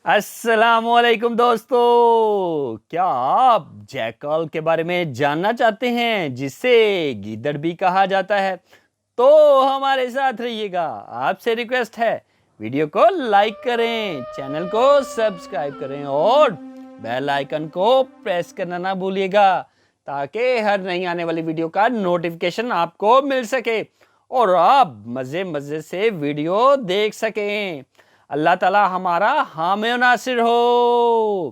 السلام علیکم دوستو، کیا آپ جیکل کے بارے میں جاننا چاہتے ہیں جسے گیدڑ بھی کہا جاتا ہے؟ تو ہمارے ساتھ رہیے گا۔ آپ سے ریکویسٹ ہے ویڈیو کو لائک کریں، چینل کو سبسکرائب کریں اور بیل آئیکن کو پریس کرنا نہ بھولیے گا تاکہ ہر نئی آنے والی ویڈیو کا نوٹیفیکیشن آپ کو مل سکے اور آپ مزے سے ویڈیو دیکھ سکیں۔ اللہ تعالی ہمارا حامی و ناصر ہو۔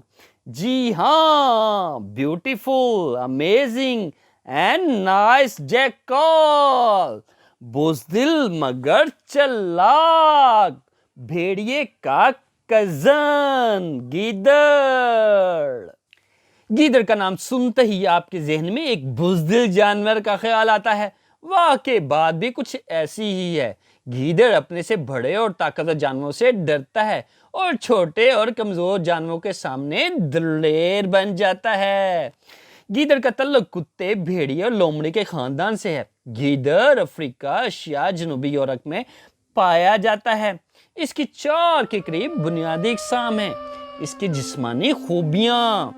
جی ہاں، beautiful, amazing and nice jackal, بزدل مگر چلاک، بھیڑیے کا کزن گیدڑ۔ گیدڑ کا نام سنتے ہی آپ کے ذہن میں ایک بزدل جانور کا خیال آتا ہے۔ واقعی بات بھی کچھ ایسی ہی ہے۔ گیدڑ اپنے سے بڑے اور طاقتور جانوروں سے ڈرتا ہے اور چھوٹے اور کمزور جانوروں کے سامنے دلیر بن جاتا ہے۔ گیدڑ کا تعلق کتے، بھیڑیے اور لومڑی کے خاندان سے ہے۔ گیدڑ افریقہ، ایشیا، جنوبی یورپ میں پایا جاتا ہے۔ اس کی 4 کے قریب بنیادی اقسام ہیں۔ اس کی جسمانی خوبیاں: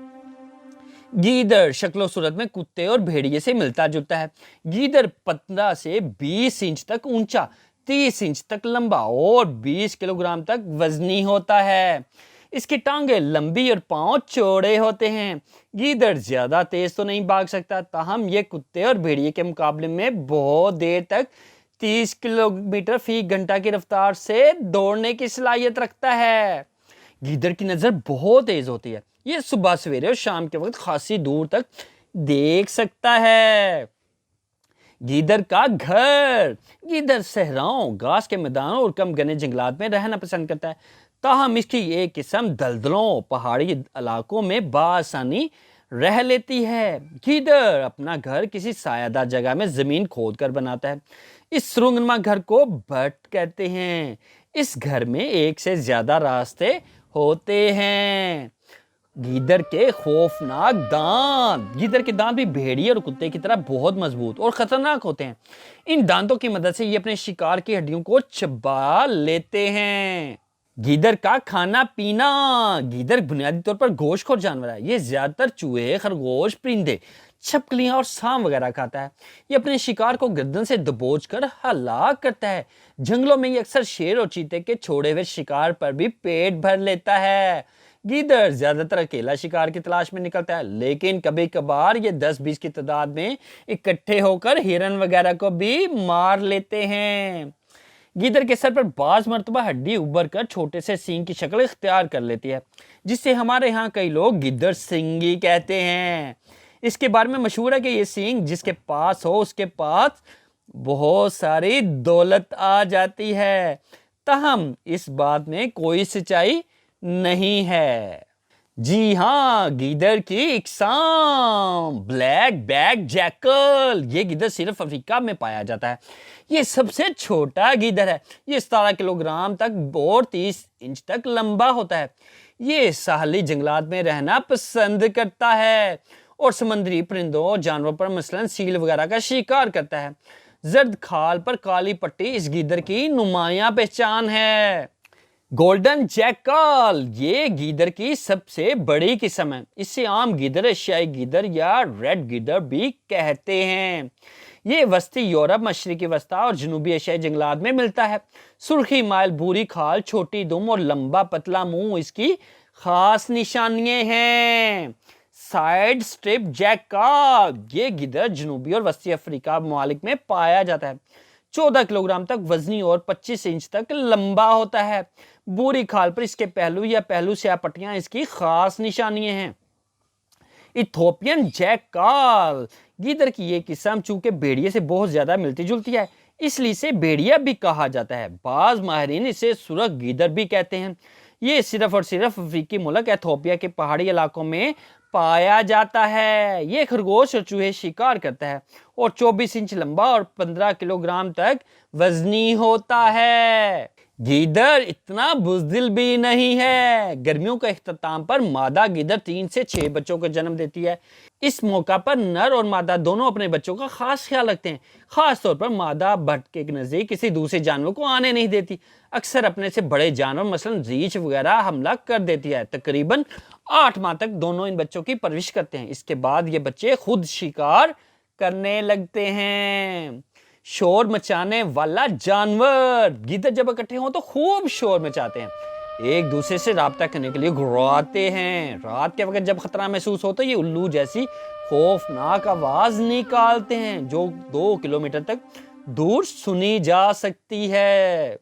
گیدڑ شکل و صورت میں کتے اور بھیڑیے سے ملتا جلتا ہے۔ گیدڑ 15 سے 20 انچ تک اونچا، 30 انچ تک لمبا اور 20 کلو گرام تک وزنی ہوتا ہے۔ اس کی ٹانگیں لمبی اور پاؤں چوڑے ہوتے ہیں۔ گیدڑ زیادہ تیز تو نہیں بھاگ سکتا، تاہم یہ کتے اور بھیڑیے کے مقابلے میں بہت دیر تک 30 کلومیٹر فی گھنٹہ کی رفتار سے دوڑنے کی صلاحیت رکھتا ہے۔ گیدڑ کی نظر بہت تیز ہوتی ہے۔ یہ صبح سویرے اور شام کے وقت خاصی دور تک دیکھ سکتا ہے۔ گیدڑ کا گھر: گیدڑ صحراؤں، گھاس کے میدانوں اور کم گھنے جنگلات میں رہنا پسند کرتا ہے، تاہم اس کی ایک قسم دلدلوں، پہاڑی علاقوں میں بآسانی رہ لیتی ہے۔ گیدڑ اپنا گھر کسی سایہ دار جگہ میں زمین کھود کر بناتا ہے۔ اس سرنگنما گھر کو بٹ کہتے ہیں۔ اس گھر میں ایک سے زیادہ راستے ہوتے ہیں۔ گیدڑ کے خوفناک دانت: گیدڑ کے دانت بھی بھیڑیے اور کتے کی طرح بہت مضبوط اور خطرناک ہوتے ہیں۔ ان دانتوں کی مدد سے یہ اپنے شکار کی ہڈیوں کو چبا لیتے ہیں۔ گیدڑ کا کھانا پینا: گیدڑ بنیادی طور پر گوشت خور جانور ہے۔ یہ زیادہ تر چوہے، خرگوش، پرندے، چھپکلیاں اور سانپ وغیرہ کھاتا ہے۔ یہ اپنے شکار کو گردن سے دبوچ کر ہلاک کرتا ہے۔ جنگلوں میں یہ اکثر شیر اور چیتے کے چھوڑے ہوئے شکار پر بھی پیٹ بھر لیتا ہے۔ گیدڑ زیادہ تر اکیلا شکار کی تلاش میں نکلتا ہے، لیکن کبھی کبھار یہ 10-20 کی تعداد میں اکٹھے ہو کر ہرن وغیرہ کو بھی مار لیتے ہیں۔ گیدڑ کے سر پر بعض مرتبہ ہڈی ابھر کر چھوٹے سے سینگ کی شکل اختیار کر لیتی ہے، جسے ہمارے ہاں کئی لوگ گیدڑ سینگی کہتے ہیں۔ اس کے بارے میں مشہور ہے کہ یہ سینگ جس کے پاس ہو اس کے پاس بہت ساری دولت آ جاتی ہے، تاہم اس بات میں کوئی سچائی نہیں ہے۔ جی ہاں، گیدڑ کی اقسام: بلیک بیک جیکل: یہ گیدڑ صرف افریقہ میں پایا جاتا ہے۔ یہ سب سے چھوٹا گیدڑ ہے۔ یہ 17 کلو گرام تک اور 30 انچ تک لمبا ہوتا ہے۔ یہ ساحلی جنگلات میں رہنا پسند کرتا ہے اور سمندری پرندوں اور جانوروں پر مثلاً سیل وغیرہ کا شکار کرتا ہے۔ زرد کھال پر کالی پٹی اس گیدڑ کی نمایاں پہچان ہے۔ گولڈن جیکل: یہ گیدڑ کی سب سے بڑی قسم ہے۔ اسے عام گیدڑ، ایشیائی گیدڑ یا ریڈ گیدڑ بھی کہتے ہیں۔ یہ وسطی یورپ، مشرقی وسطی اور جنوبی ایشیائی جنگلات میں ملتا ہے۔ سرخی مائل بھوری کھال، چھوٹی دم اور لمبا پتلا منہ اس کی خاص نشانیاں ہیں۔ سائیڈ سٹرپ جیکل: یہ گیدڑ جنوبی اور وسطی افریقہ ممالک میں پایا جاتا ہے۔ 14 کلو گرام تک وزنی اور 25 انچ تک لمبا ہوتا ہے۔ بوری کھال پر اس کے پہلو یا پہلو سیاہ پٹیاں اس کی خاص نشانیاں ہیں۔ ایتھوپین جیکل: گیدڑ کی یہ قسم چونکہ بھیڑیے سے بہت زیادہ ملتی جلتی ہے، اس لیے اسے بھیڑیا بھی کہا جاتا ہے۔ بعض ماہرین اسے سرخ گیدڑ بھی کہتے ہیں۔ یہ صرف اور صرف افریقی ملک ایتھوپیا کے پہاڑی علاقوں میں پایا جاتا ہے۔ یہ خرگوش اور چوہے شکار کرتا ہے اور 24 انچ لمبا اور 15 کلو گرام تک وزنی ہوتا ہے۔ گیدڑ اتنا بزدل بھی نہیں ہے۔ گرمیوں کا اختتام پر مادہ گیدڑ 3 سے 6 بچوں کو جنم دیتی ہے۔ اس موقع پر نر اور مادہ دونوں اپنے بچوں کا خاص خیال رکھتے ہیں۔ خاص طور پر مادہ بھٹک کے نزدیک کسی دوسرے جانور کو آنے نہیں دیتی۔ اکثر اپنے سے بڑے جانور مثلا ریچھ وغیرہ حملہ کر دیتی ہے۔ تقریباً 8 ماہ تک دونوں ان بچوں کی پرورش کرتے ہیں۔ اس کے بعد یہ بچے خود شکار کرنے لگتے ہیں۔ شور مچانے والا جانور۔ گیدڑ جب اکٹھے ہوں تو خوب شور مچاتے ہیں، ایک دوسرے سے رابطہ کرنے کے لیے گھرراتے ہیں۔ رات کے وقت جب خطرہ محسوس ہو تو یہ الو جیسی خوفناک آواز نکالتے ہیں جو 2 کلومیٹر تک دور سنی جا سکتی ہے۔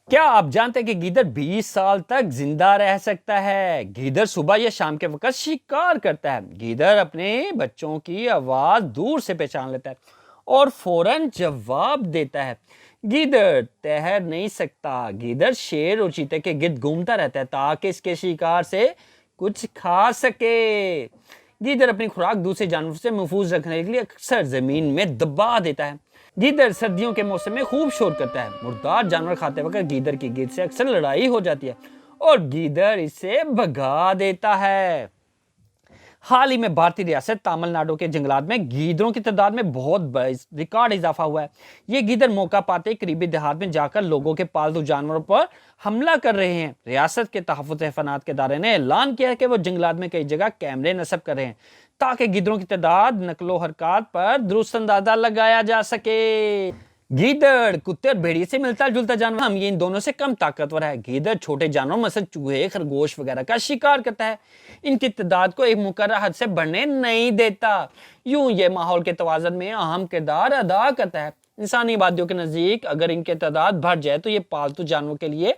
کیا آپ جانتے ہیں کہ گیدڑ 20 سال تک زندہ رہ سکتا ہے؟ گیدڑ صبح یا شام کے وقت شکار کرتا ہے۔ گیدڑ اپنے بچوں کی آواز دور سے پہچان لیتا ہے اور فوراً جواب دیتا ہے۔ گیدڑ ٹھہر نہیں سکتا۔ گیدڑ شیر اور چیتے کے گرد گھومتا رہتا ہے تاکہ اس کے شکار سے کچھ کھا سکے۔ گیدڑ اپنی خوراک دوسرے جانوروں سے محفوظ رکھنے کے لیے اکثر زمین میں دبا دیتا ہے۔ گیدڑ سردیوں کے موسم میں خوب شور کرتا ہے۔ مردار جانور کھاتے وقت گیدڑ کی گرد سے اکثر لڑائی ہو جاتی ہے اور گیدڑ اسے بھگا دیتا ہے۔ حال ہی میں بھارتی ریاست تامل ناڈو کے جنگلات میں گیدڑوں کی تعداد میں بہت ریکارڈ اضافہ ہوا ہے۔ یہ گیدڑ موقع پاتے قریبی دیہات میں جا کر لوگوں کے پالتو جانوروں پر حملہ کر رہے ہیں۔ ریاست کے تحفظ حیوانات کے ادارے نے اعلان کیا ہے کہ وہ جنگلات میں کئی جگہ کیمرے نصب کر رہے ہیں تاکہ گیدڑوں کی تعداد، نقل و حرکات پر درست اندازہ لگایا جا سکے۔ گیدڑ کتے اور بھیڑیے سے ملتا جلتا جانور، ہم یہ ان دونوں سے کم طاقتور ہے۔ گیدڑ چھوٹے جانور مثلا چوہے، خرگوش وغیرہ کا شکار کرتا ہے۔ ان کی تعداد کو ایک مقررہ حد سے بڑھنے نہیں دیتا۔ یوں یہ ماحول کے توازن میں اہم کردار ادا کرتا ہے۔ انسانی آبادیوں کے نزدیک اگر ان کی تعداد بڑھ جائے تو یہ پالتو جانوروں کے لیے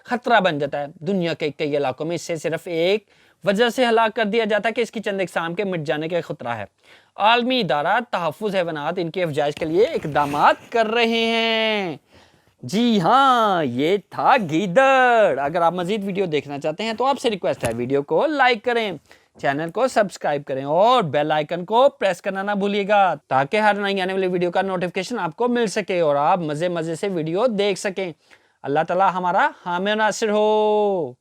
خطرہ بن جاتا ہے۔ دنیا کے کئی علاقوں میں اس سے صرف ایک وجہ سے ہلاک کر دیا جاتا ہے کہ اس کی چند اقسام کے مٹ جانے کا خطرہ ہے۔ عالمی ادارہ تحفظ حیوانات ان کی افزائش کے لیے اقدامات کر رہے ہیں۔ جی ہاں، یہ تھا گیدڑ۔ اگر آپ مزید ویڈیو دیکھنا چاہتے ہیں تو آپ سے ریکویسٹ ہے ویڈیو کو لائک کریں، چینل کو سبسکرائب کریں اور بیل آئیکن کو پریس کرنا نہ بھولیے گا تاکہ ہر نئی آنے والی ویڈیو کا نوٹیفیکیشن آپ کو مل سکے اور آپ مزے سے ویڈیو دیکھ سکیں۔ اللہ تعالی ہمارا حامی و ناصر ہو۔